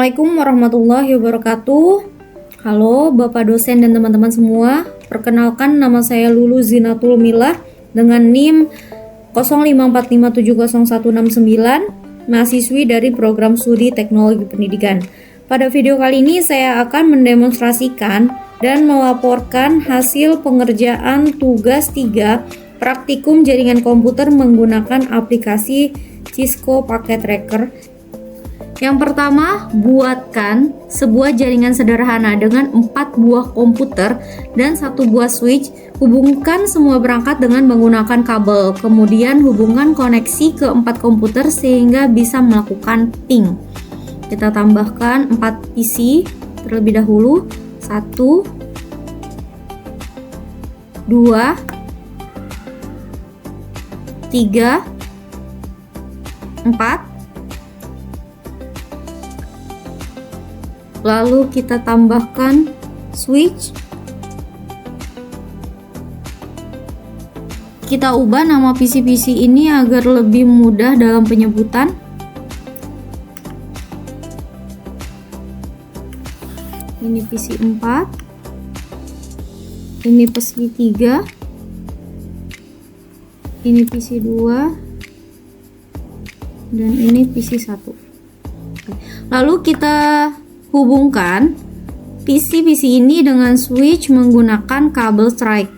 Assalamualaikum warahmatullahi wabarakatuh. Halo Bapak dosen dan teman-teman semua. Perkenalkan, nama saya Lulu Zinatul Milah dengan NIM 0545701669, mahasiswi dari Program Studi Teknologi Pendidikan. Pada video kali ini saya akan mendemonstrasikan dan melaporkan hasil pengerjaan tugas 3 praktikum jaringan komputer menggunakan aplikasi Cisco Packet Tracker. Yang pertama, buatkan sebuah jaringan sederhana dengan 4 buah komputer dan 1 buah switch. Hubungkan semua perangkat dengan menggunakan kabel. Kemudian hubungkan koneksi ke 4 komputer sehingga bisa melakukan ping. Kita tambahkan 4 PC terlebih dahulu. 1, 2, 3, 4. Lalu kita tambahkan switch. Kita ubah nama PC-PC ini agar lebih mudah dalam penyebutan. Ini PC 4, ini PC 3, ini PC 2, dan ini PC 1. Lalu kita hubungkan PC-PC ini dengan switch menggunakan kabel strike.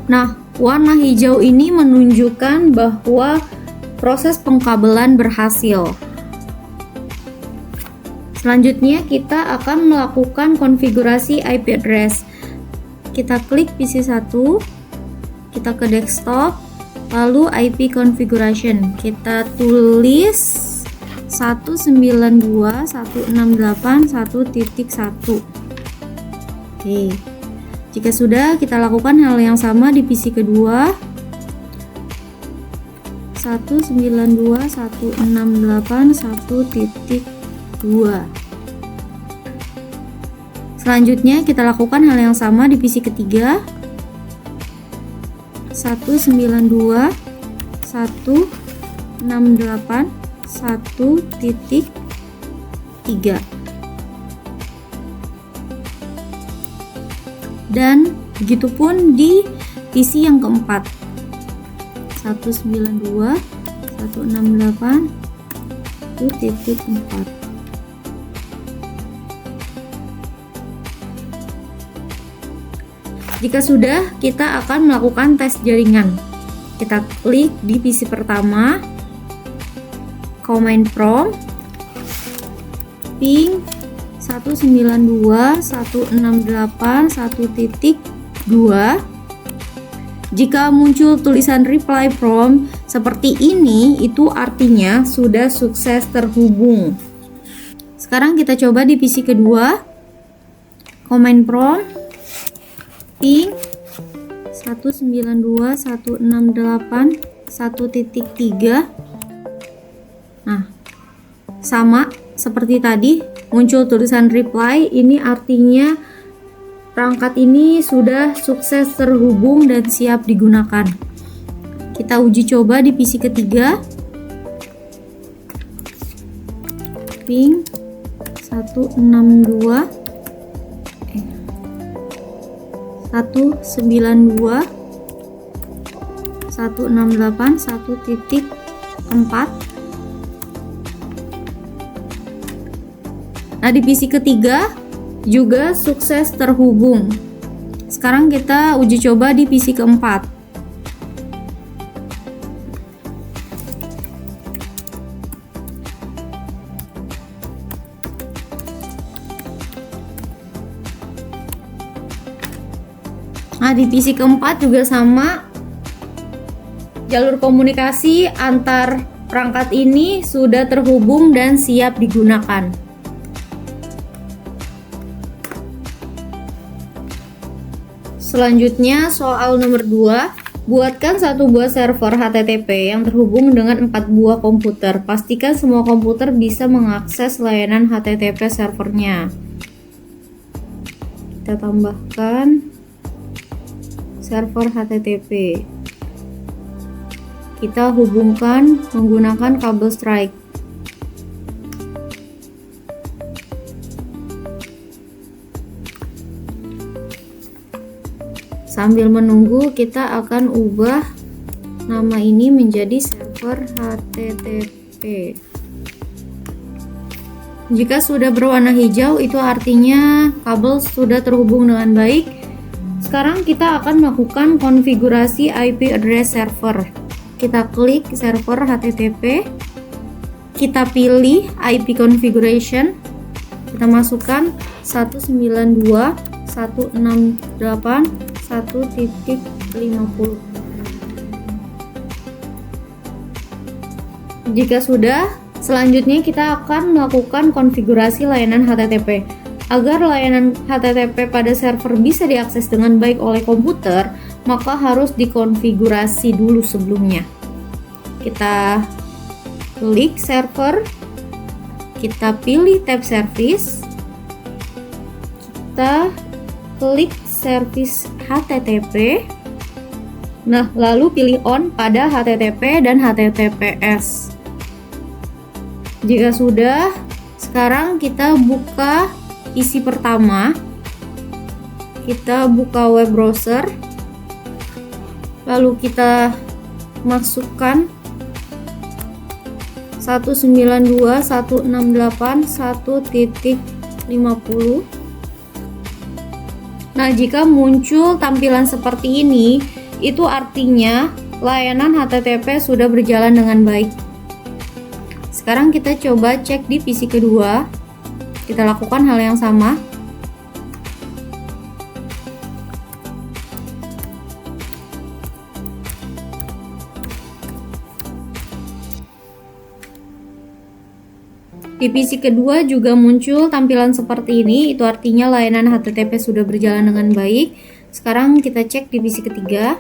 Nah, warna hijau ini menunjukkan bahwa proses pengkabelan berhasil. Selanjutnya kita akan melakukan konfigurasi IP address. Kita klik PC 1, kita ke desktop, lalu IP configuration. Kita tulis 192.168.1.1. Oke. Jika sudah, kita lakukan hal yang sama di PC kedua. 192.168.1.2. Selanjutnya kita lakukan hal yang sama di PC ketiga. 192.168.1.3. Dan begitupun di PC yang keempat. 192.168.1.4. Jika sudah, kita akan melakukan tes jaringan. Kita klik di PC pertama, command prompt, ping 192.168.1.2. Jika muncul tulisan reply from seperti ini, itu artinya sudah sukses terhubung. Sekarang kita coba di PC kedua, command prompt, ping 192.168.1.3. Nah, sama seperti tadi, muncul tulisan reply. Ini artinya perangkat ini sudah sukses terhubung dan siap digunakan. Kita uji coba di PC ketiga, ping 192.168.1.4. Nah, di PC ketiga juga sukses terhubung. Sekarang kita uji coba di PC keempat. Nah, di PC keempat juga sama. Jalur komunikasi antar perangkat ini sudah terhubung dan siap digunakan. Selanjutnya soal nomor 2, buatkan satu buah server HTTP yang terhubung dengan 4 buah komputer. Pastikan semua komputer bisa mengakses layanan HTTP servernya. Kita tambahkan server HTTP. Kita hubungkan menggunakan kabel strike. Sambil menunggu, kita akan ubah nama ini menjadi server HTTP. Jika sudah berwarna hijau, itu artinya kabel sudah terhubung dengan baik. Sekarang kita akan melakukan konfigurasi IP address server. Kita klik server HTTP, kita pilih IP configuration, kita masukkan 192.168.1.50. Jika sudah, selanjutnya kita akan melakukan konfigurasi layanan HTTP. Agar layanan HTTP pada server bisa diakses dengan baik oleh komputer, maka harus dikonfigurasi dulu sebelumnya. Kita klik server, kita pilih tab service, kita klik service HTTP. Nah, lalu pilih on pada HTTP dan HTTPS. Jika sudah, sekarang kita buka isi pertama. Kita buka web browser. Lalu kita masukkan 192.168.1.50. Nah, jika muncul tampilan seperti ini, itu artinya layanan HTTP sudah berjalan dengan baik. Sekarang kita coba cek di PC kedua. Kita lakukan hal yang sama. Di PC kedua juga muncul tampilan seperti ini, itu artinya layanan HTTP sudah berjalan dengan baik. Sekarang kita cek di PC ketiga.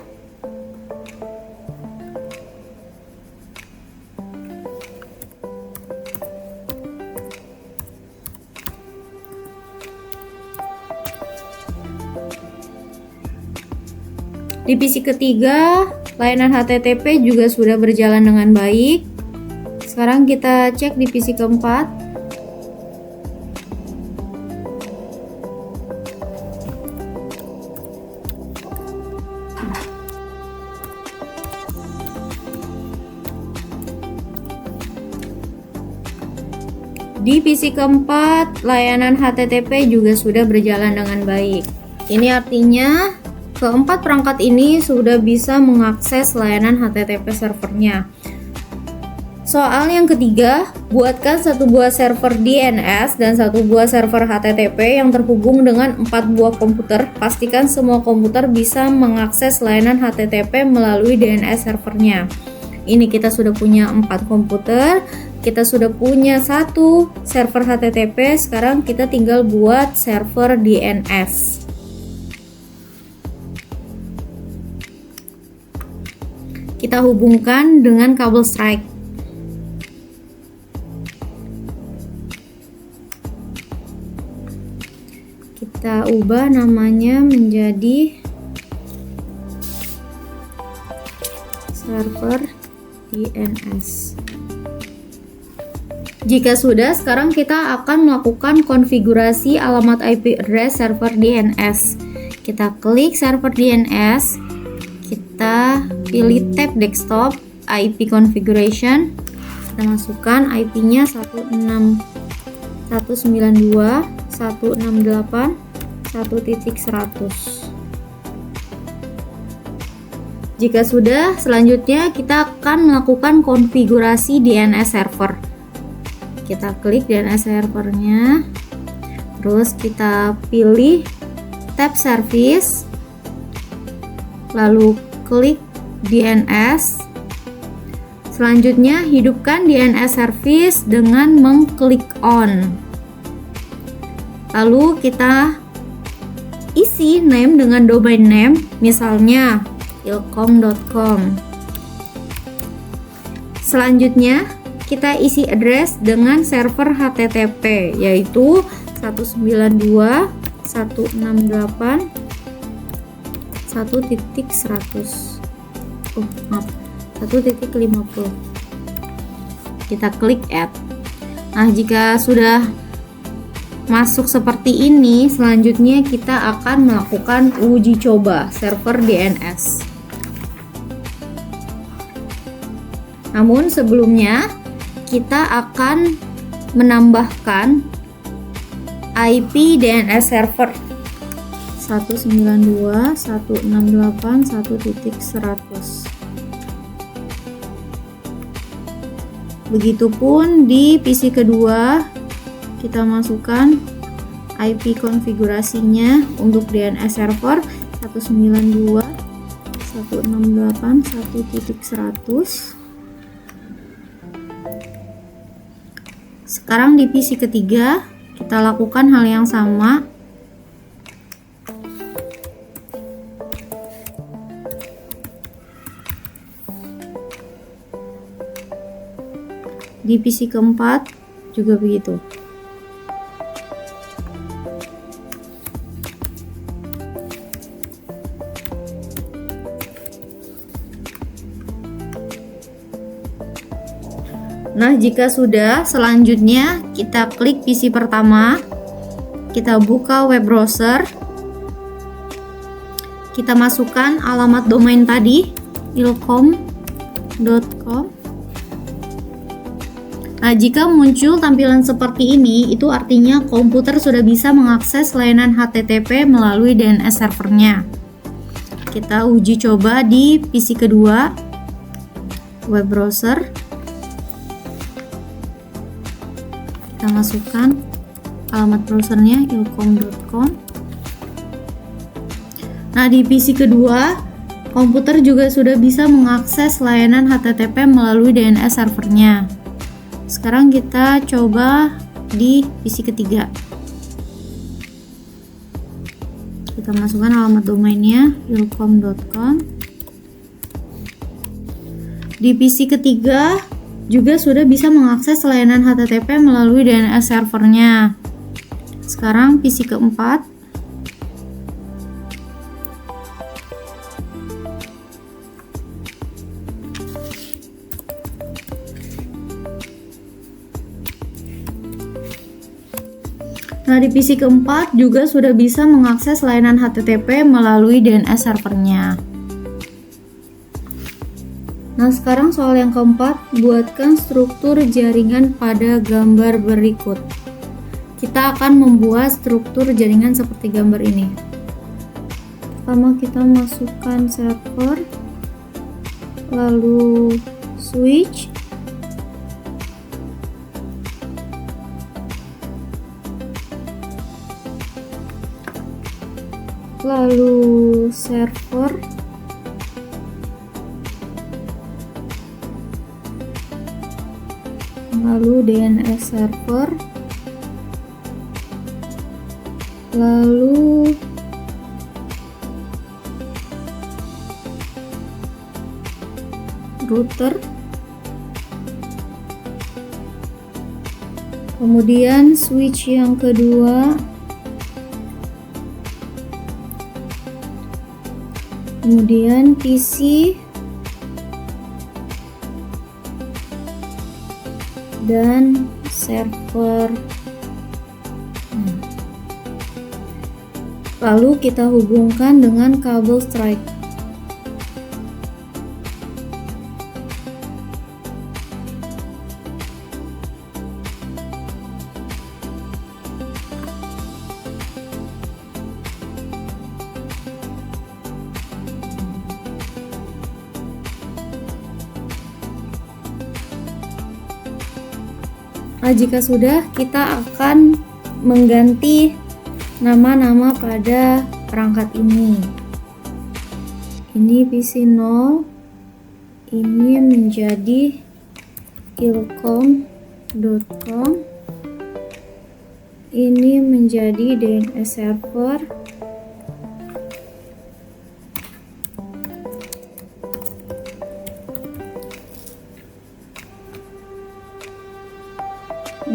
Di PC ketiga, layanan HTTP juga sudah berjalan dengan baik. Sekarang kita cek di PC keempat. Di PC keempat, layanan HTTP juga sudah berjalan dengan baik. Ini artinya keempat perangkat ini sudah bisa mengakses layanan HTTP servernya. Soal yang ketiga, buatkan satu buah server DNS dan satu buah server HTTP yang terhubung dengan 4 buah komputer. Pastikan semua komputer bisa mengakses layanan HTTP melalui DNS servernya. Ini kita sudah punya 4 komputer, kita sudah punya satu server HTTP, sekarang kita tinggal buat server DNS. Kita hubungkan dengan kabel strike. Kita ubah namanya menjadi server DNS. Jika sudah, sekarang kita akan melakukan konfigurasi alamat IP address server DNS. Kita klik server DNS. Kita pilih tab desktop, IP configuration. Kita masukkan IP-nya 192.168.1.100. Jika sudah, selanjutnya kita akan melakukan konfigurasi DNS server. Kita klik DNS servernya, terus kita pilih tab service, lalu klik DNS. Selanjutnya hidupkan DNS service dengan mengklik on. Lalu kita isi name dengan domain name, misalnya ilkom.com. Selanjutnya kita isi address dengan server HTTP, yaitu 192.168.1.100. 1.50. Kita klik add. Nah, jika sudah masuk seperti ini, selanjutnya kita akan melakukan uji coba server DNS. Namun sebelumnya kita akan menambahkan IP DNS server 192.168.1.100. Begitupun di PC kedua, kita masukkan IP konfigurasinya untuk DNS server 192.168.1.100. Sekarang di PC ketiga kita lakukan hal yang sama. Di PC keempat juga begitu. Nah, jika sudah, selanjutnya kita klik PC pertama, kita buka web browser, kita masukkan alamat domain tadi, ilkom.com. Nah, jika muncul tampilan seperti ini, itu artinya komputer sudah bisa mengakses layanan HTTP melalui DNS servernya. Kita uji coba di PC kedua, web browser. Kita masukkan alamat browsernya ilkom.com. Nah, di PC kedua, komputer juga sudah bisa mengakses layanan HTTP melalui DNS servernya. Sekarang kita coba di PC ketiga. Kita masukkan alamat domainnya ilkom.com. Di PC ketiga juga sudah bisa mengakses layanan HTTP melalui DNS servernya. Sekarang PC keempat. Nah, di PC keempat juga sudah bisa mengakses layanan HTTP melalui DNS servernya. Nah, sekarang soal yang keempat, buatkan struktur jaringan pada gambar berikut. Kita akan membuat struktur jaringan seperti gambar ini. Pertama kita masukkan server, lalu switch, lalu server, lalu DNS server, lalu router, kemudian switch yang kedua, kemudian PC, dan server. Lalu kita hubungkan dengan kabel strike. Nah, jika sudah, kita akan mengganti nama-nama pada perangkat ini. Ini PC 0, ini menjadi ilkom.com, ini menjadi DNS server,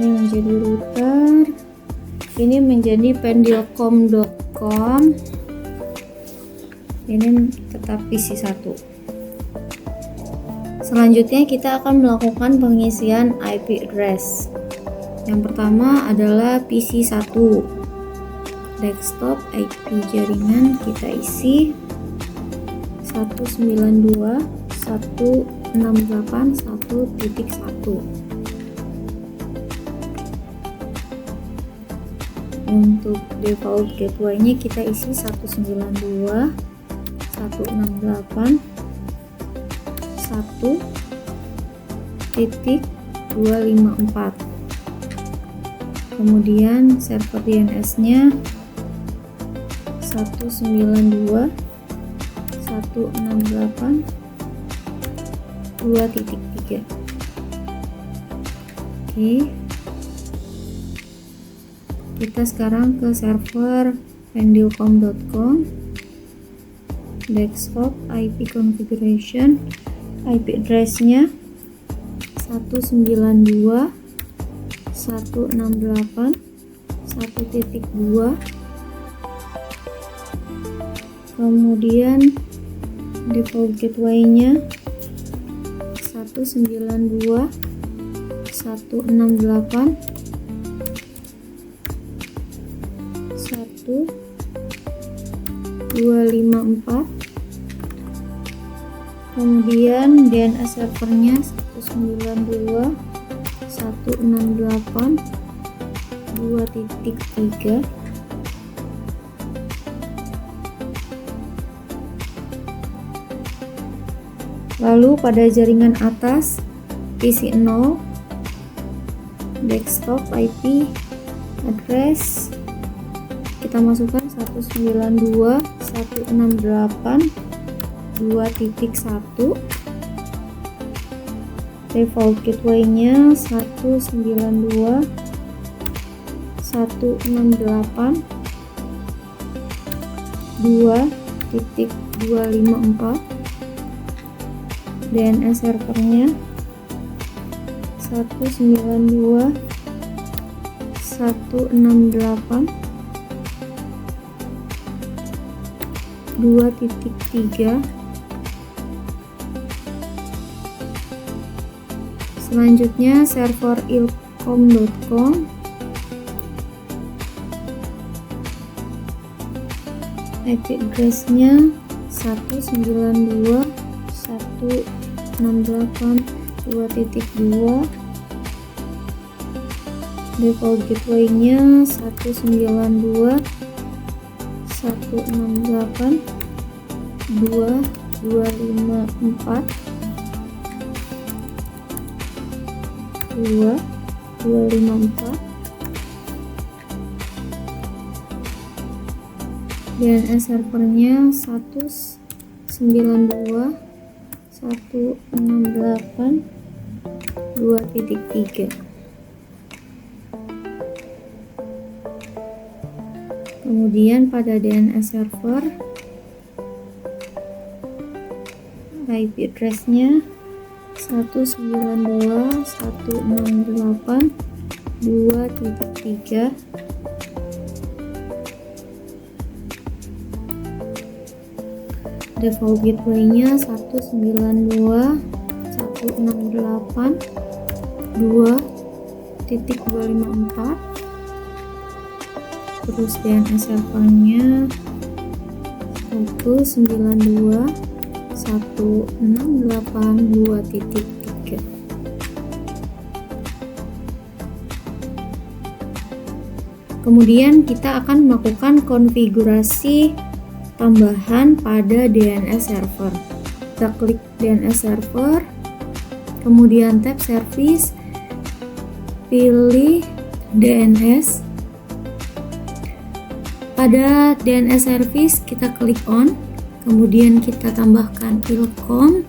ini menjadi router, ini menjadi pendilcom.com, ini tetap PC 1. Selanjutnya kita akan melakukan pengisian IP address. Yang pertama adalah PC 1, desktop IP jaringan kita isi 192.168.1.1. Untuk default gateway-nya kita isi 192.168.1.254. Kemudian server DNS-nya 192.168.2.3. Oke. Kita sekarang ke server pendilcom.com, desktop IP configuration, IP address-nya 192.168.1.2. Kemudian default gateway-nya 192.168.1.254. Kemudian DNS servernya 192.168.2.3. Lalu pada jaringan atas PC 0, desktop IP address kita masukkan 192.168.2.1. Default gateway-nya 192.168.2.254. DNS servernya 192.168.2.3. Selanjutnya server ilcom.com, IP address-nya 192.168.2.2. Default gateway-nya 192.168.2.254. DNS servernya 192.168.2.3. Kemudian pada DNS server IP address-nya 192.168.2.3. Default gateway-nya 192.168.2.254. Terus DNS servernya 192.168.2.3. Kemudian kita akan melakukan konfigurasi tambahan pada DNS server. Kita klik DNS server, kemudian tab service, pilih DNS. Pada DNS service kita klik on, kemudian kita tambahkan ilcom.com,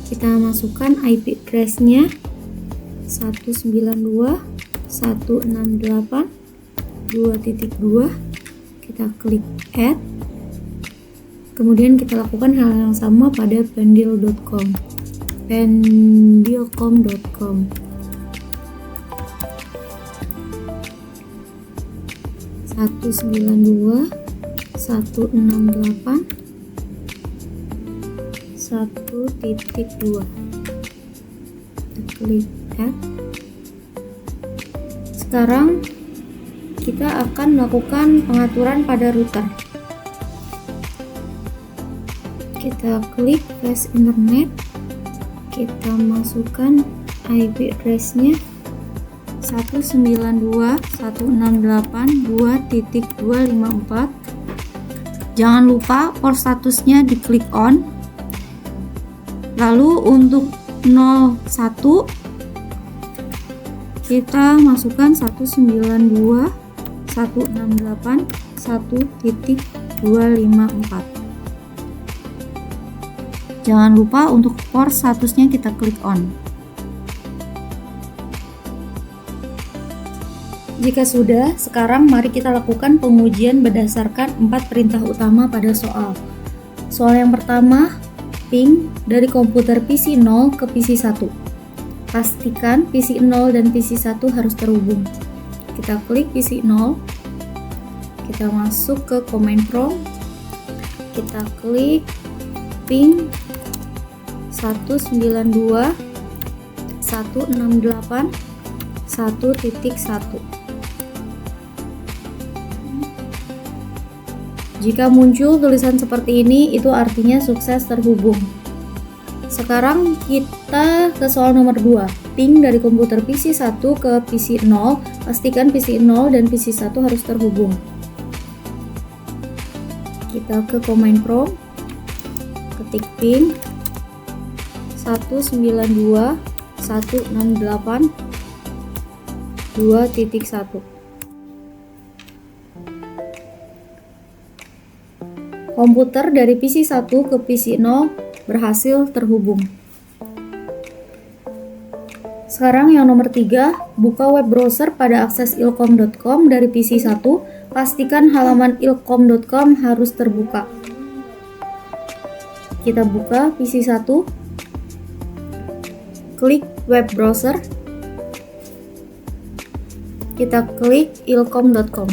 kita masukkan IP address-nya 192.168.2.2, kita klik add, kemudian kita lakukan hal yang sama pada pendil.com. pendilcom.com. Satu 192 168 1.2. Kita klik add. Sekarang kita akan melakukan pengaturan pada router. Kita klik flash internet, kita masukkan IP address-nya 192.168.2.254. Jangan lupa port statusnya diklik on. Lalu untuk 01 kita masukkan 192.168.1.254. Jangan lupa untuk port statusnya kita klik on. Jika sudah, sekarang mari kita lakukan pengujian berdasarkan 4 perintah utama pada soal. Soal yang pertama, ping dari komputer PC 0 ke PC 1. Pastikan PC 0 dan PC 1 harus terhubung. Kita klik PC 0, kita masuk ke command prompt, kita klik ping 192.168.1.1. Jika muncul tulisan seperti ini, itu artinya sukses terhubung. Sekarang kita ke soal nomor 2. Ping dari komputer PC 1 ke PC 0. Pastikan PC 0 dan PC 1 harus terhubung. Kita ke command prompt, ketik ping 192.168.2.1. Komputer dari PC 1 ke PC 0 berhasil terhubung. Sekarang yang nomor 3, buka web browser pada akses ilkom.com dari PC 1. Pastikan halaman ilkom.com harus terbuka. Kita buka PC 1, klik web browser, kita klik ilkom.com.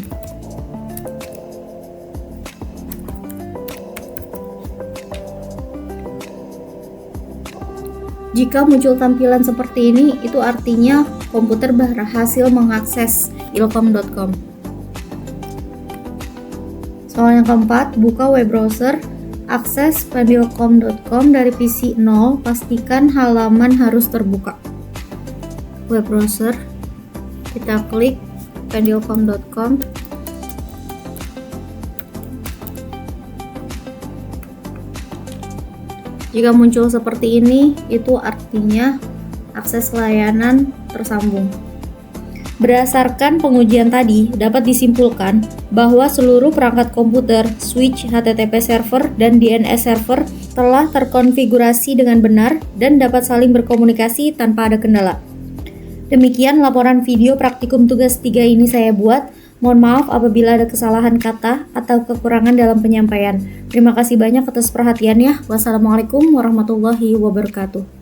Jika muncul tampilan seperti ini, itu artinya komputer berhasil mengakses ilkom.com. Soal yang keempat, buka web browser, akses pendilcom.com dari PC 0, pastikan halaman harus terbuka. Web browser, kita klik pendilcom.com. Jika muncul seperti ini, itu artinya akses layanan tersambung. Berdasarkan pengujian tadi, dapat disimpulkan bahwa seluruh perangkat komputer, switch, HTTP server, dan DNS server telah terkonfigurasi dengan benar dan dapat saling berkomunikasi tanpa ada kendala. Demikian laporan video praktikum tugas 3 ini saya buat. Mohon maaf apabila ada kesalahan kata atau kekurangan dalam penyampaian. Terima kasih banyak atas perhatiannya. Wassalamualaikum warahmatullahi wabarakatuh.